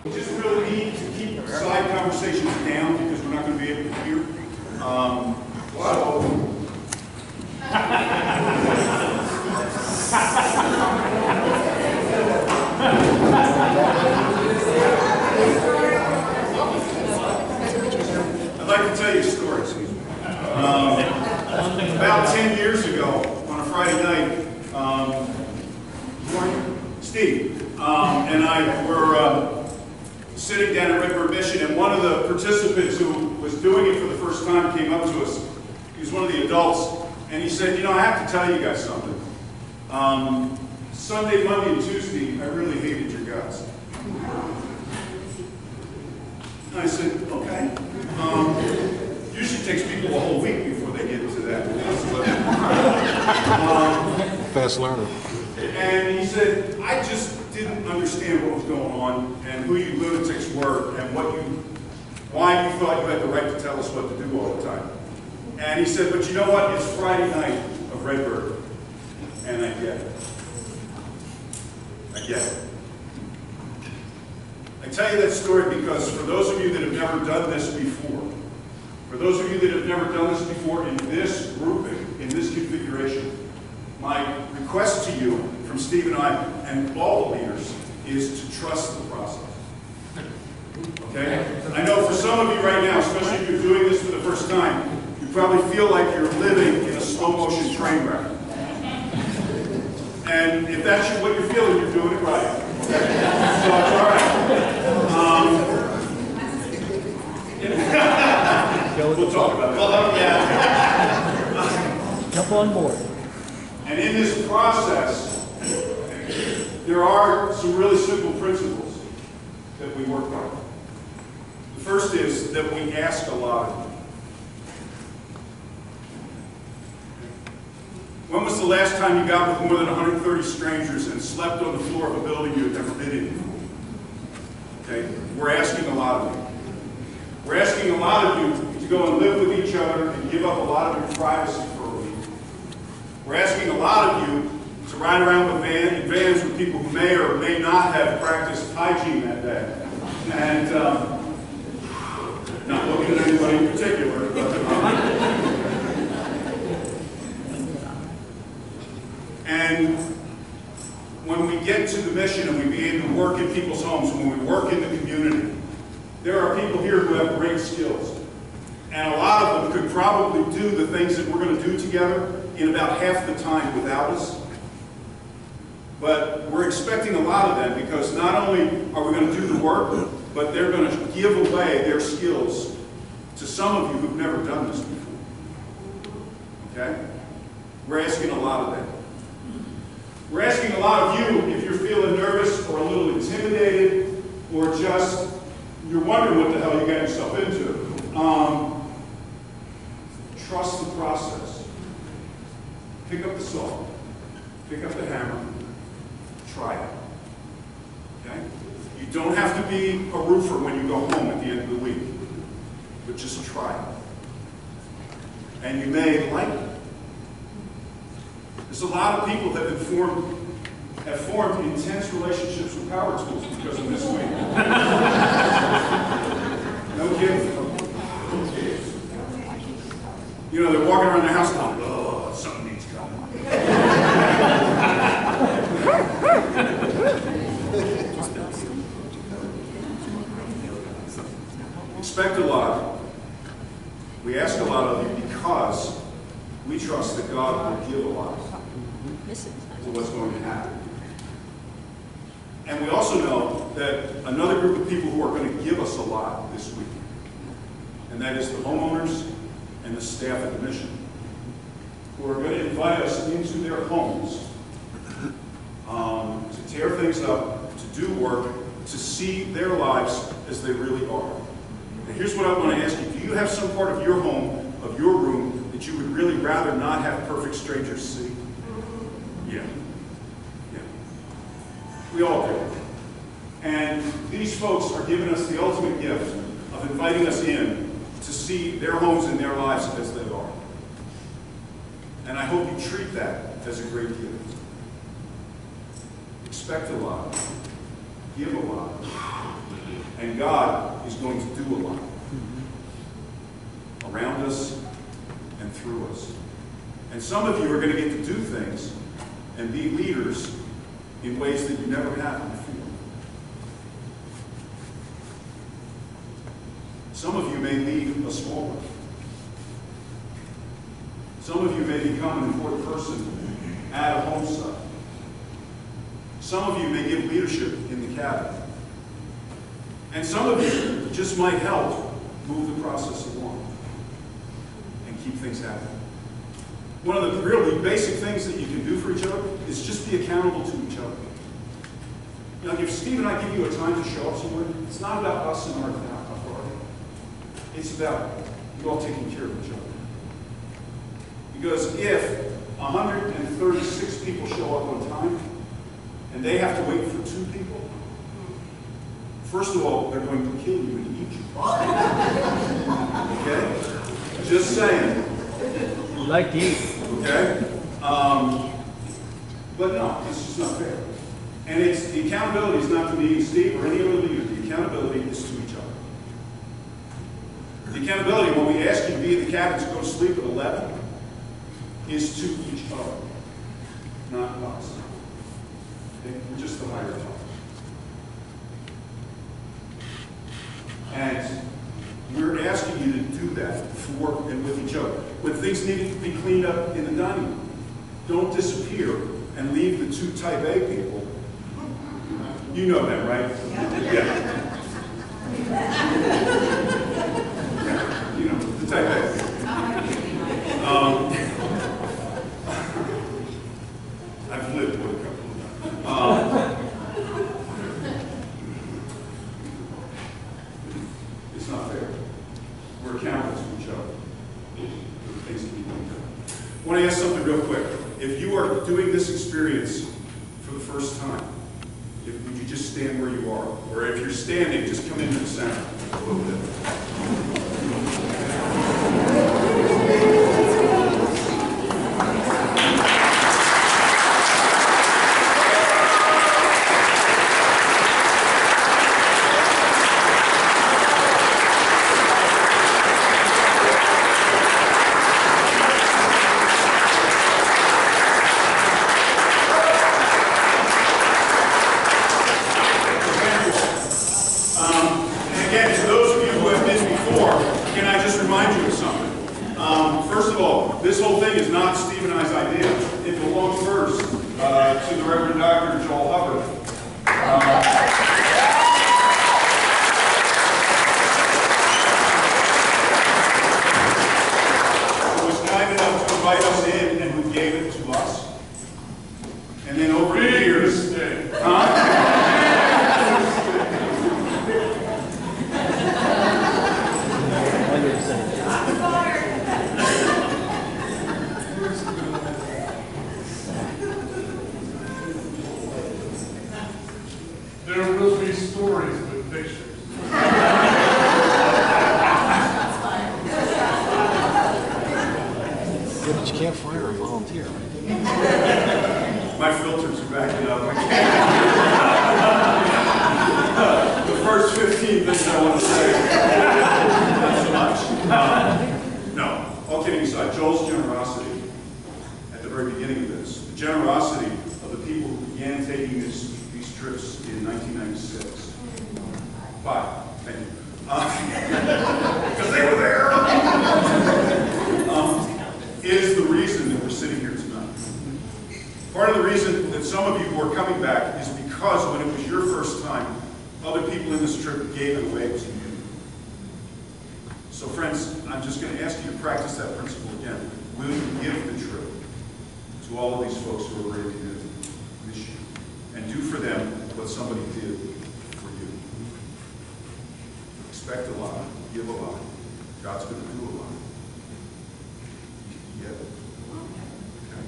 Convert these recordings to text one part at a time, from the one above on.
We just really need to keep side conversations down because we're not going to be able to hear. I'd like to tell you a story. About 10 years ago, on a Friday night, Steve and I were sitting down at Redbird Mission, and one of the participants who was doing it for the first time came up to us. He was one of the adults, and he said, "You know, I have to tell you guys something. Sunday, Monday, and Tuesday, I really hated your guts." And I said, "Okay." Usually takes people a whole week before they get to that. Fast learner. And he said, "I just didn't understand what was going on and who you lunatics were and why you thought you had the right to tell us what to do all the time." And he said, "But you know what? It's Friday night of Redbird, and I get it. I get it." I tell you that story because for those of you that have never done this before, in this grouping, in this configuration, my request to you from Steve and I and all the leaders is to trust the process. Okay? I know for some of you right now, especially if you're doing this for the first time, you probably feel like you're living in a slow motion train wreck. And if that's what you're feeling, you're doing it right. Okay? So it's all right. We'll talk about that. Jump on board. And in this process, there are some really simple principles that we work on. The first is that we ask a lot. When was the last time you got with more than 130 strangers and slept on the floor of a building you had never been in? Okay? We're asking a lot of you. We're asking a lot of you to go and live with each other and give up a lot of your privacy for a week. We're asking a lot of you to ride around with vans with people who may or may not have practiced hygiene that day. And not looking at anybody in particular, but and when we get to the mission and we begin to work in people's homes, when we work in the community, there are people here who have great skills. And a lot of them could probably do the things that we're going to do together in about half the time without us. But we're expecting a lot of them because not only are we going to do the work, but they're going to give away their skills to some of you who've never done this before. Okay? We're asking a lot of them. We're asking a lot of you if you're feeling nervous or a little intimidated or just you're wondering what the hell you got yourself into. Trust the process. Pick up the saw. Pick up the hammer. Try it. Okay? You don't have to be a roofer when you go home at the end of the week, but just try it. And you may like it. There's a lot of people that have formed intense relationships with power tools because of this week. No kidding. You know, they're walking around the house going, "Oh, something needs coming." Expect a lot. We ask a lot of you because we trust that God will give a lot to what's going to happen. And we also know that another group of people who are going to give us a lot this week, and that is the homeowners and the staff at the mission, who are going to invite us into their homes to tear things up, to do work, to see their lives as they really are. And here's what I want to ask you. Do you have some part of your home, of your room, that you would really rather not have perfect strangers see? Yeah. Yeah. We all do. And these folks are giving us the ultimate gift of inviting us in to see their homes and their lives as they are. And I hope you treat that as a great gift. Expect a lot. Give a lot. God is going to do a lot around us and through us. And some of you are going to get to do things and be leaders in ways that you never have before. Some of you may lead a small one. Some of you may become an important person at a home site. Some of you may give leadership in the cabinet. And some of you just might help move the process along and keep things happening. One of the really basic things that you can do for each other is just be accountable to each other. You know, if Steve and I give you a time to show up somewhere, it's not about us and our authority. It's about you all taking care of each other. Because if 136 people show up on time, and they have to wait for 2 people, first of all, they're going to kill you and eat you. Okay? Just saying. We like to eat. Okay? But no, it's just not fair. And the accountability is not to me, Steve, or any other leader. The accountability is to each other. The accountability, when we ask you to be in the cabin to go to sleep at 11, is to each other, not us. Okay? We're just the higher top. And we're asking you to do that for and with each other. When things need to be cleaned up in the dining room, don't disappear and leave the 2 type A people. You know them, right? Yeah. You know, the type A. I've lived with a couple of them. It's not fair. We're accountable to each other for the things that we do. I want to ask something real quick. If you are doing this experience for the first time, would you just stand where you are? Or if you're standing, just come into the center a little bit. This whole thing is not Steve and I's idea. It belongs first to the Reverend Dr. Joel Hubbard. Who was kind enough to invite us in and who gave it to us. And then over the years, there will be stories with pictures. Yeah, but you can't fire a volunteer. My filters are backing up. The first 15 things I want to say. Not so much. No, all kidding aside, Joel's generosity at the very beginning of this, the generosity of the people who began taking these trips in 1996. 5, thank you. Because they were there. Is the reason that we're sitting here tonight. Part of the reason that some of you who are coming back is because when it was your first time, other people in this trip gave it away to you. So friends, I'm just going to ask you to practice that principle again. Will you give the trip to all of these folks who are ready to do this year? And do for them what somebody did for you. Expect a lot, give a lot. God's going to do a lot. You get it? Okay.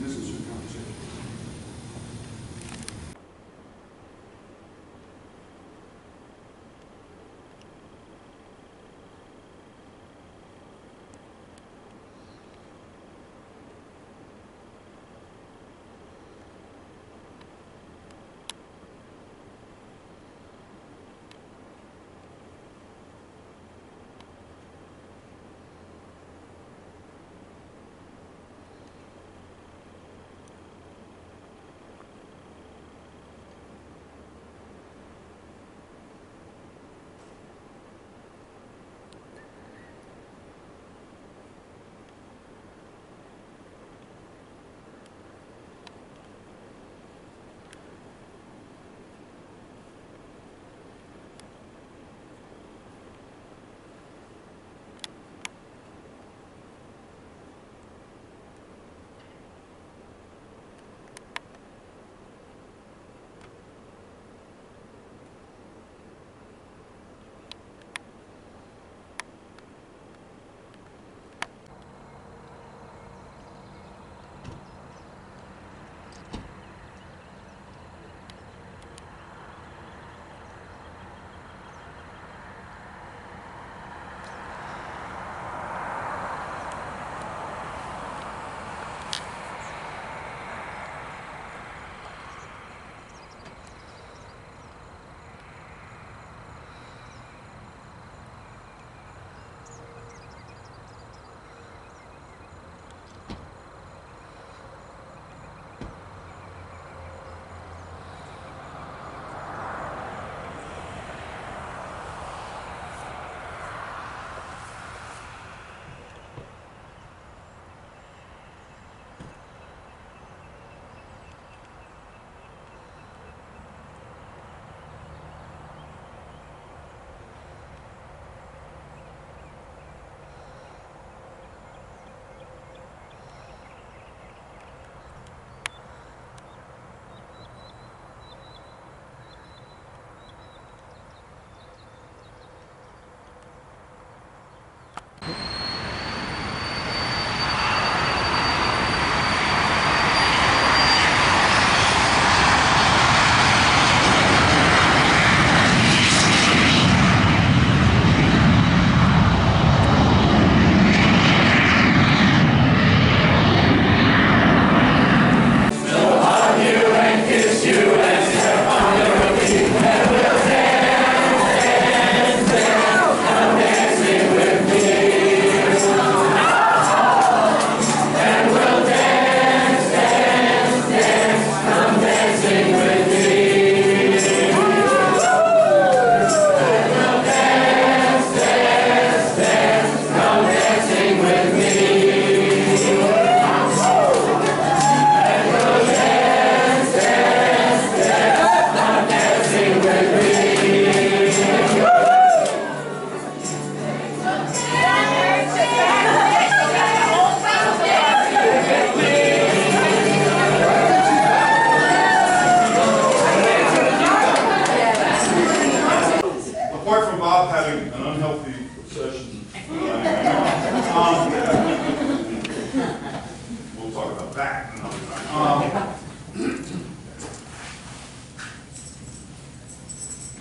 This is your conversation.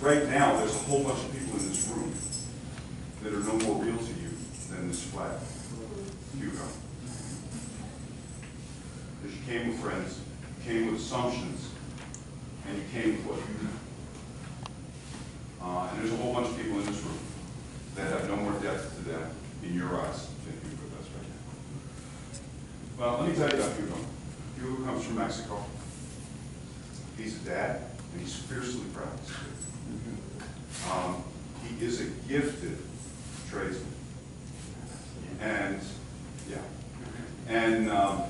Right now, there's a whole bunch of people in this room that are no more real to you than this flag, Hugo. Because you came with friends, you came with assumptions, and you came with what you know. And there's a whole bunch of people in this room that have no more depth to them in your eyes than Hugo does right now. Well, let me tell you about Hugo. Hugo comes from Mexico. He's a dad, and he's fiercely proud of his kid. He is a gifted tradesman. And, yeah. And I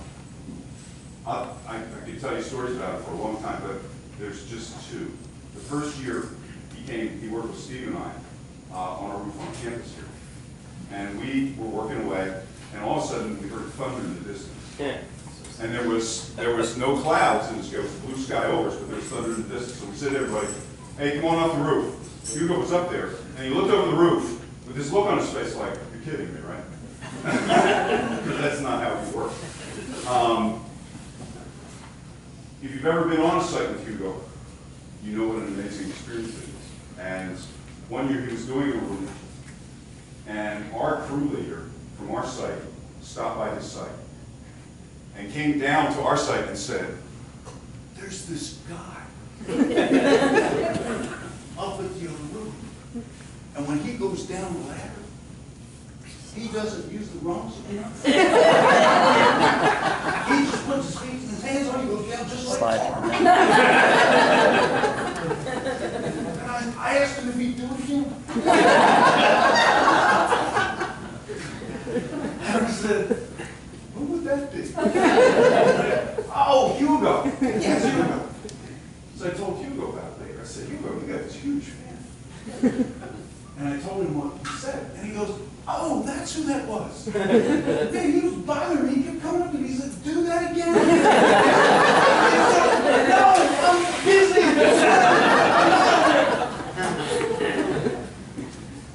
could tell you stories about it for a long time, but there's just two. The first year he worked with Steve and I on a roof on campus here. And we were working away, and all of a sudden we heard thunder in the distance. Yeah. And there was no clouds in the sky, it was blue sky over us, but there was thunder in the distance. So we said to everybody, hey, come on off the roof. Hugo was up there, and he looked over the roof with this look on his face like, you're kidding me, right? Because that's not how he works. If you've ever been on a site with Hugo, you know what an amazing experience it is. And one year he was doing a roof, and our crew leader from our site stopped by his site and came down to our site and said, there's this guy up at the other roof, and when he goes down the ladder, he doesn't use the rungs. He just puts his feet and his hands on, he goes down just like that. And I asked him if he'd do it again. And I said, who would that be? Oh, Hugo. Yes, Hugo. So I told Hugo about it later. I said, Hugo, you got this huge fan. And I told him what he said. And he goes, oh, that's who that was. Yeah, he was bothering me. He kept coming up to me. He said, do that again? No, I'm busy.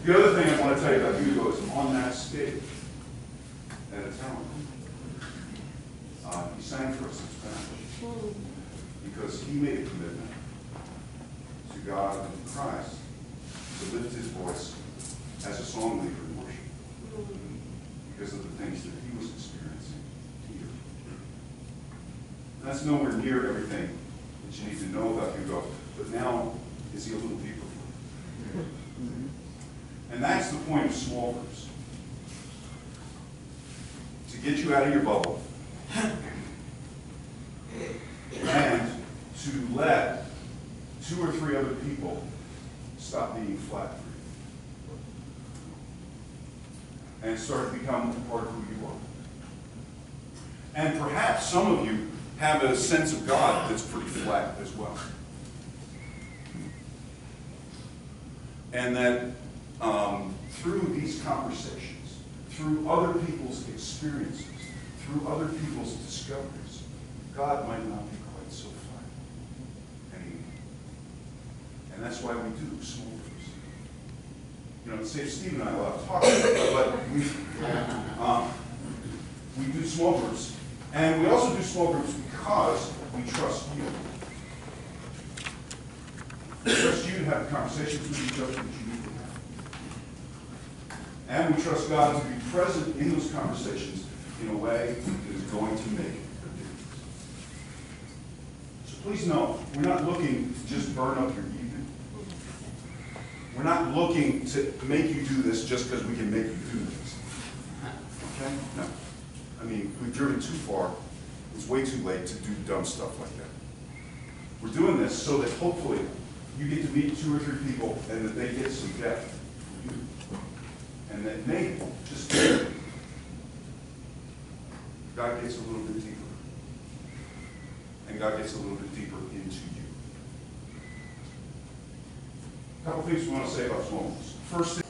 The other thing I want to tell you about Hugo is on that stage at a talent. He sang for us in Spanish because he made a commitment to God and to Christ to lift his voice as a song leader in worship because of the things that he was experiencing here. That's nowhere near everything that you need to know about Hugo, but now is he a little deeper for you? And that's the point of small groups. To get you out of your bubble and to let 2 or 3 other people stop being flat for you and start to become part of who you are. And perhaps some of you have a sense of God that's pretty flat as well. And that through these conversations, through other people's experiences, through other people's discoveries, God might not be quite so flat anymore. And that's why we do small groups. You know, Steve and I love talking about it, but we do small groups. And we also do small groups because we trust you. We trust you to have conversations with each other that you need to have. And we trust God to be present in those conversations in a way that is going to make a difference. So please know, we're not looking to just burn up your evening. We're not looking to make you do this just because we can make you do this. Okay? No. I mean, we've driven too far. It's way too late to do dumb stuff like that. We're doing this so that hopefully you get to meet 2 or 3 people and that they get some depth from you. And that maybe, just maybe, God gets a little bit deeper. And God gets a little bit deeper into you. A couple things we want to say about small groups. First thing,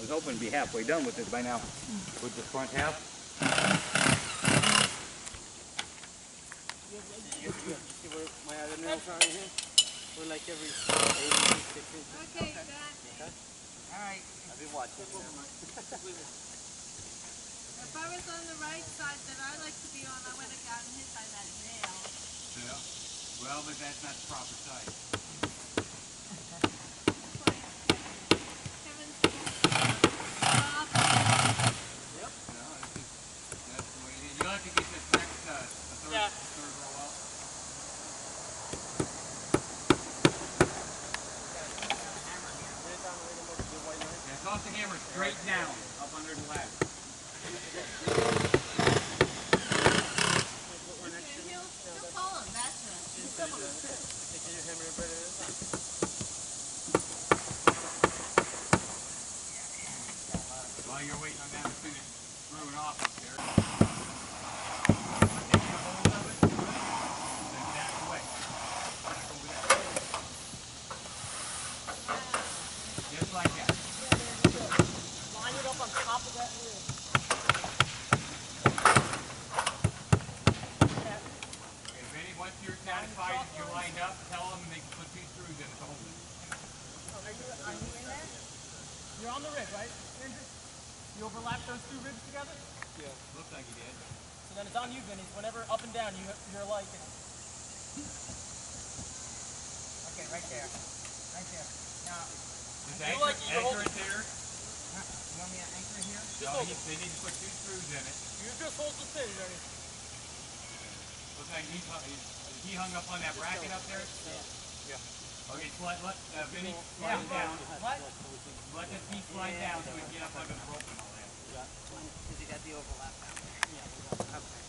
was hoping to be halfway done with it by now, with the front half. You see where my other nails are in here? We're like every 8 6 inches. Okay, Dad. Okay? Alright. I've been watching. If I was on the right side that I like to be on, I would have gotten hit by that nail. Yeah. Well, but that's not the proper side. Kevin's stop. Yep. No, that's the way it is. You'll have to get this next, third row out. Yeah, toss the hammer straight down, up under the ladder. He'll fall on that side. While you're waiting on that to finish screwing off up there. Just like that. Line it up on top of that wheel. Okay, once you're satisfied that you're lined up, tell them and they can put 2 screws in it to hold it. Are you in there? You're on the rib, right, Andrew? You overlap those 2 ribs together? Yeah. Looks like you did. So then it's on you, Vinny. Whenever up and down, you're like... Okay, right there. Right there. Now... Just anchor it there. You want me to anchor here? No, they need to put 2 screws in it. You just hold the thing, Vinny. Looks like he hung up on that bracket up there. Yeah. Okay, so let Vinny slide down. What? Let this piece slide down so we can get up under the rope and all that. Because you got the overlap down there. Yeah. Okay.